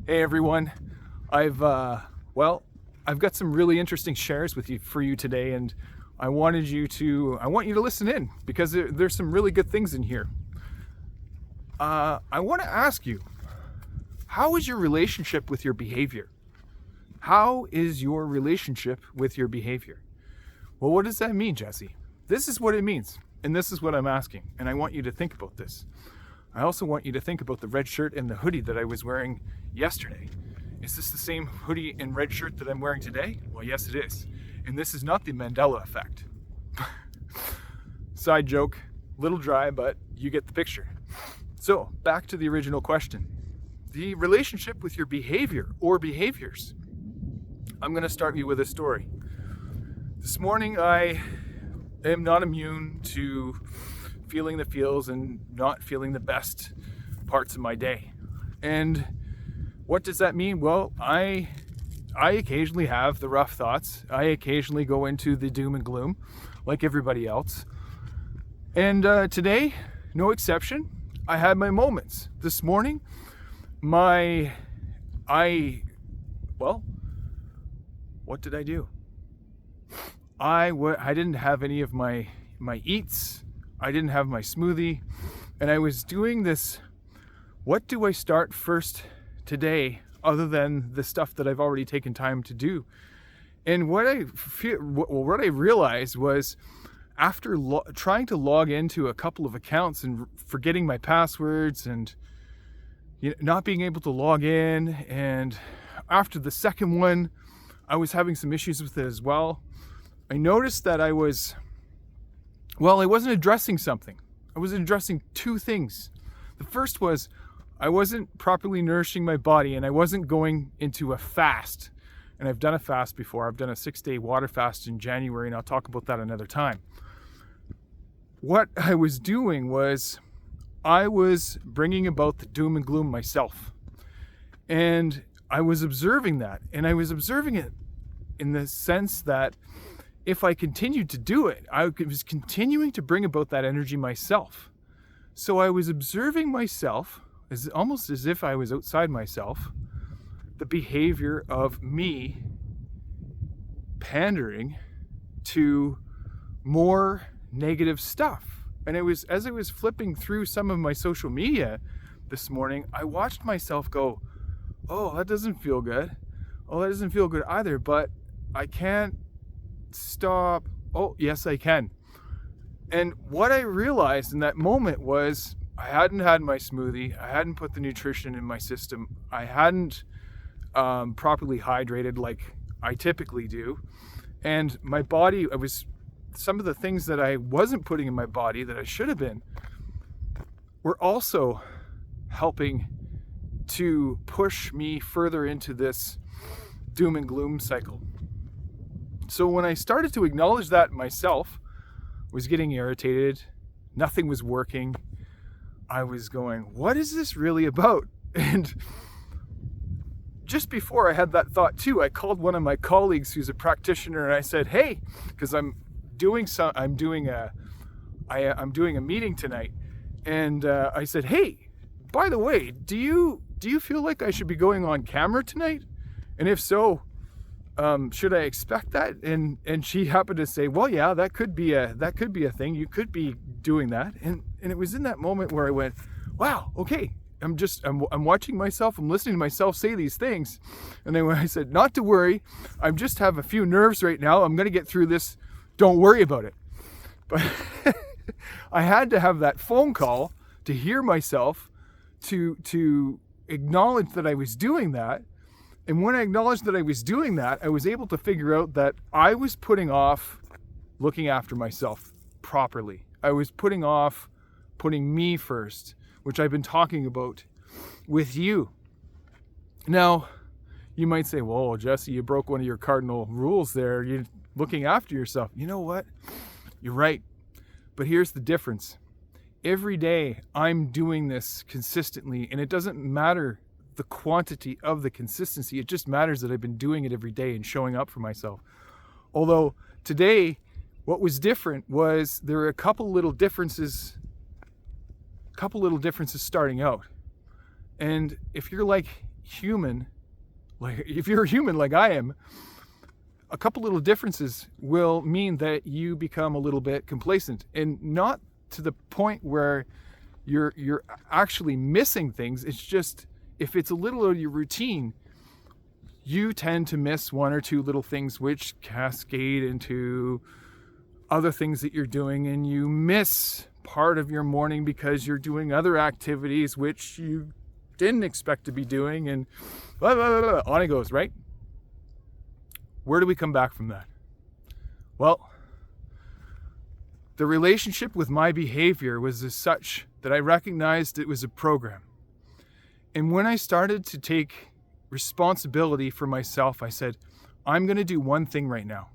Hey everyone, I've got some really interesting shares for you today, and I want you to listen in because there's some really good things in here. I want to ask you, how is your relationship with your behavior? How is your relationship with your behavior? Well, what does that mean, Jesse? This is what it means, and this is what I'm asking, and I want you to think about this. I also want you to think about the red shirt and the hoodie that I was wearing yesterday. Is this the same hoodie and red shirt that I'm wearing today? Well, yes, it is. And this is not the Mandela effect. Side joke, little dry, but you get the picture. So, back to the original question. The relationship with your behavior or behaviors. I'm going to start you with a story. This morning, I am not immune to feeling the feels and not feeling the best parts of my day. And what does that mean? Well, I occasionally have the rough thoughts. I occasionally go into the doom and gloom like everybody else. And today, no exception, I had my moments. This morning, what did I do? I didn't have any of my eats. I didn't have my smoothie, and I was doing this, what do I start first today other than the stuff that I've already taken time to do? And what I realized was, after trying to log into a couple of accounts and forgetting my passwords and not being able to log in, and after the second one, I was having some issues with it as well. I noticed that I wasn't addressing something. I was addressing two things. The first was I wasn't properly nourishing my body, and I wasn't going into a fast. And I've done a fast before. I've done a 6-day water fast in January, and I'll talk about that another time. What I was doing was I was bringing about the doom and gloom myself. And I was observing that. And I was observing it in the sense that if I continued to do it, I was continuing to bring about that energy myself. So I was observing myself, almost as if I was outside myself, the behavior of me pandering to more negative stuff. And as I was flipping through some of my social media this morning, I watched myself go, oh, that doesn't feel good. Oh, that doesn't feel good either, but I can't stop. Oh, yes, I can. And what I realized in that moment was I hadn't had my smoothie. I hadn't put the nutrition in my system. I hadn't properly hydrated like I typically do. And my body, some of the things that I wasn't putting in my body that I should have been were also helping to push me further into this doom and gloom cycle. So when I started to acknowledge that myself, was getting irritated, nothing was working, I was going, what is this really about? And just before I had that thought too, I called one of my colleagues who's a practitioner, and I said, hey, because I'm doing a meeting tonight, and I said, hey, by the way, do you feel like I should be going on camera tonight? And if so, should I expect that? And she happened to say, well, yeah, that could be a thing. You could be doing that. And it was in that moment where I went, wow, okay. I'm watching myself. I'm listening to myself say these things. And then when I said, not to worry, I just have a few nerves right now. I'm going to get through this. Don't worry about it. But I had to have that phone call to hear myself, to acknowledge that I was doing that. And when I acknowledged that I was doing that, I was able to figure out that I was putting off looking after myself properly. I was putting me first, which I've been talking about with you. Now, you might say, whoa, Jesse, you broke one of your cardinal rules there. You're looking after yourself. You know what? You're right. But here's the difference. Every day I'm doing this consistently, and it doesn't matter the quantity of the consistency. It just matters that I've been doing it every day and showing up for myself. Although today, what was different was there were a couple little differences starting out. And if you're like human, like if you're a human like I am, a couple little differences will mean that you become a little bit complacent, and not to the point where you're actually missing things. It's just, if it's a little out of your routine, you tend to miss one or two little things which cascade into other things that you're doing, and you miss part of your morning because you're doing other activities which you didn't expect to be doing, and blah, blah, blah, blah. On it goes, right? Where do we come back from that? Well, the relationship with my behavior was as such that I recognized it was a program. And when I started to take responsibility for myself, I said, I'm going to do one thing right now.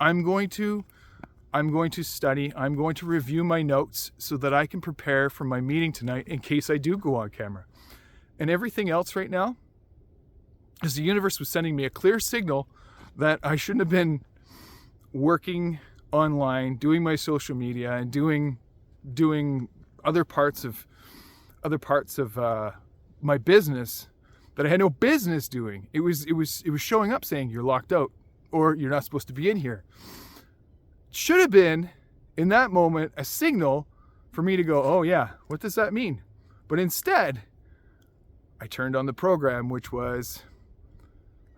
I'm going to study. I'm going to review my notes so that I can prepare for my meeting tonight in case I do go on camera. And everything else right now is the universe was sending me a clear signal that I shouldn't have been working online, doing my social media, and doing other parts of my business that I had no business doing. It was showing up saying you're locked out or you're not supposed to be in here. Should have been in that moment a signal for me to go, oh yeah, what does that mean? But instead, I turned on the program, which was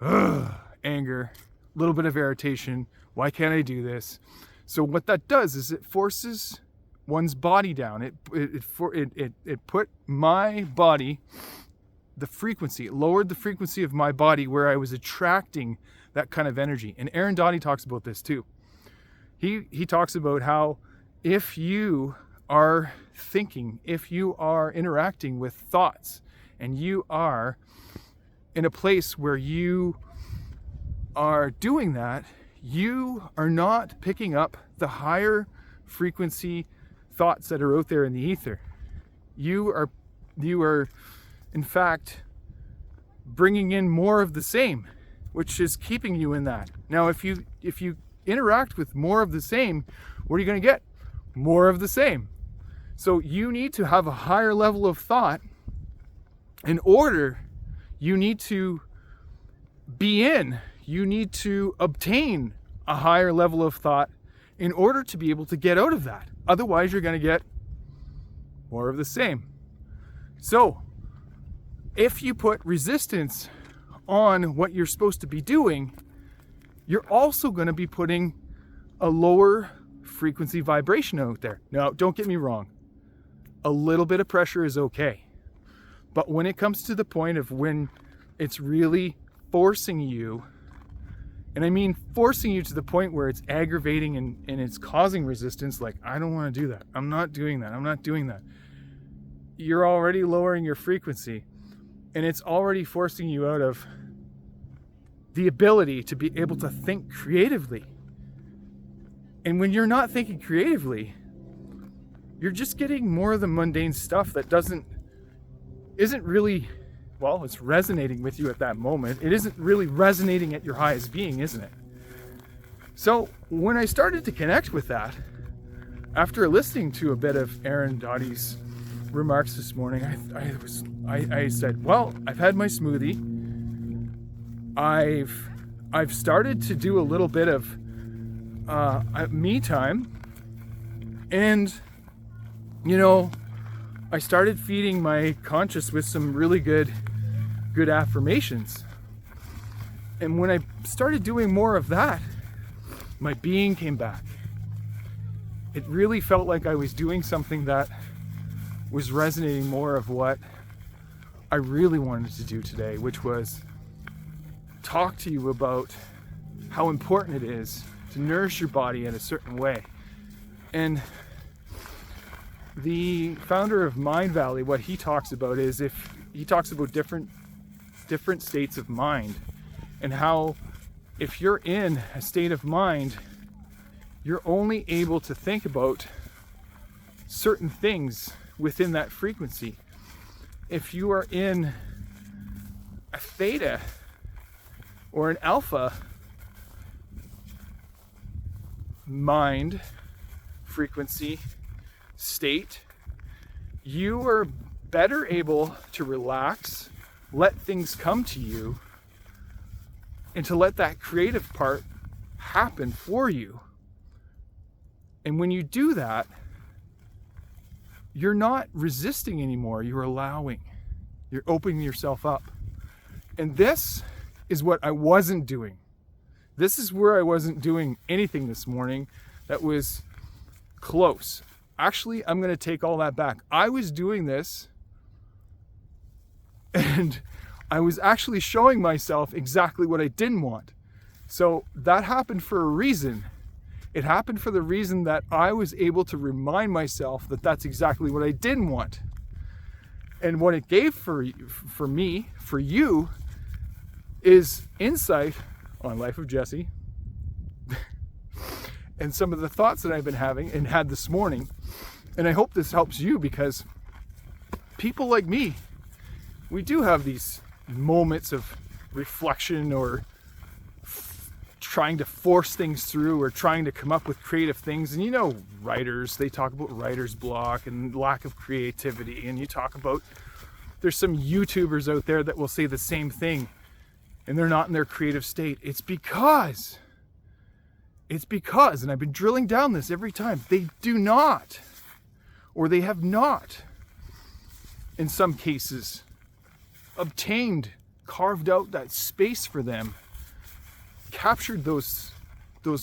anger, a little bit of irritation. Why can't I do this? So what that does is it forces one's body down. It put my body, the frequency, it lowered the frequency of my body where I was attracting that kind of energy. And Aaron Doughty talks about this too. He talks about how if you are thinking, if you are interacting with thoughts, and you are in a place where you are doing that, you are not picking up the higher frequency thoughts that are out there in the ether. You are in fact bringing in more of the same, which is keeping you in that. Now, if you interact with more of the same, what are you going to get? More of the same. So you need to have a higher level of thought. In order, you need to you need to obtain a higher level of thought in order to be able to get out of that. Otherwise, you're going to get more of the same. So, if you put resistance on what you're supposed to be doing, you're also going to be putting a lower frequency vibration out there. Now, don't get me wrong. A little bit of pressure is okay. But when it comes to the point of when it's really forcing you, and I mean forcing you to the point where it's aggravating and it's causing resistance, like, I don't want to do that. I'm not doing that. I'm not doing that. You're already lowering your frequency, and it's already forcing you out of the ability to be able to think creatively. And when you're not thinking creatively, you're just getting more of the mundane stuff that isn't really, well, it's resonating with you at that moment. It isn't really resonating at your highest being, isn't it? So when I started to connect with that, after listening to a bit of Aaron Doughty's remarks this morning, I said, well, I've had my smoothie. I've started to do a little bit of me time, and I started feeding my conscious with some really good affirmations. And when I started doing more of that, my being came back. It really felt like I was doing something that was resonating more of what I really wanted to do today, which was talk to you about how important it is to nourish your body in a certain way. And the founder of Mind Valley, what he talks about is he talks about different states of mind, and how if you're in a state of mind, you're only able to think about certain things within that frequency. If you are in a theta or an alpha mind frequency state, you are better able to relax, let things come to you and to let that creative part happen for you. And when you do that, you're not resisting anymore, you're allowing. You're opening yourself up. And this is what I wasn't doing. This is where I wasn't doing anything this morning that was close. Actually, I'm going to take all that back. I was doing this and I was actually showing myself exactly what I didn't want. So that happened for a reason. It happened for the reason that I was able to remind myself that that's exactly what I didn't want. And what it gave for me, for you, is insight on Life of Jesse and some of the thoughts that I've been having and had this morning. And I hope this helps you, because people like me, we do have these moments of reflection or trying to force things through or trying to come up with creative things. And you know, writers, they talk about writer's block and lack of creativity. And you talk about, there's some YouTubers out there that will say the same thing and they're not in their creative state. It's because, and I've been drilling down this every time, they do not, or they have not, in some cases, obtained, carved out that space for them, captured those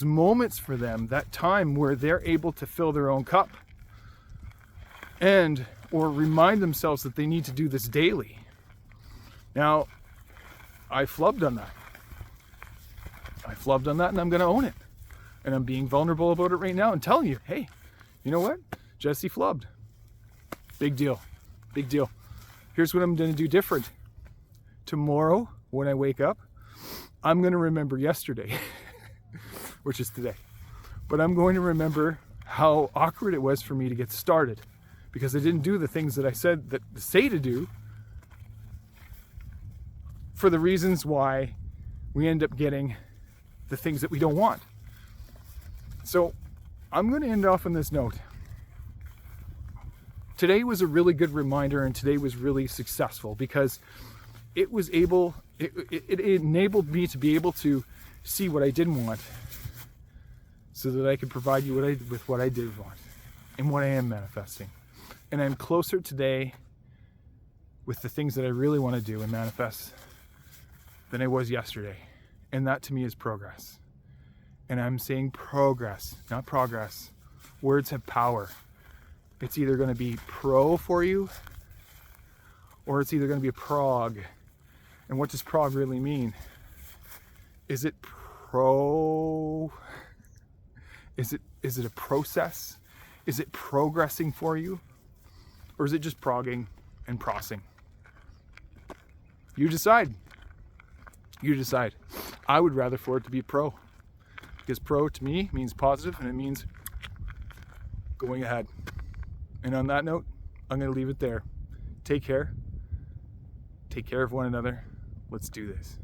moments for them, that time where they're able to fill their own cup, and or remind themselves that they need to do this daily. Now, I flubbed on that. And I'm going to own it. And I'm being vulnerable about it right now and telling you, hey, you know what? Jesse flubbed. Big deal. Here's what I'm going to do different. Tomorrow, when I wake up, I'm going to remember yesterday, which is today. But I'm going to remember how awkward it was for me to get started, because I didn't do the things that I said that say to do, for the reasons why we end up getting the things that we don't want. So I'm going to end off on this note. Today was a really good reminder, and today was really successful because it enabled me to be able to see what I didn't want, so that I could provide you with what I did want and what I am manifesting. And I'm closer today with the things that I really want to do and manifest than I was yesterday. And that to me is progress. And I'm saying progress, not progress. Words have power. It's either going to be pro for you, or it's either going to be a prog. And what does prog really mean? Is it pro? Is it a process? Is it progressing for you? Or is it just progging and prossing? You decide. I would rather for it to be pro, because pro to me means positive, and it means going ahead. And on that note, I'm going to leave it there. Take care. Take care of one another. Let's do this.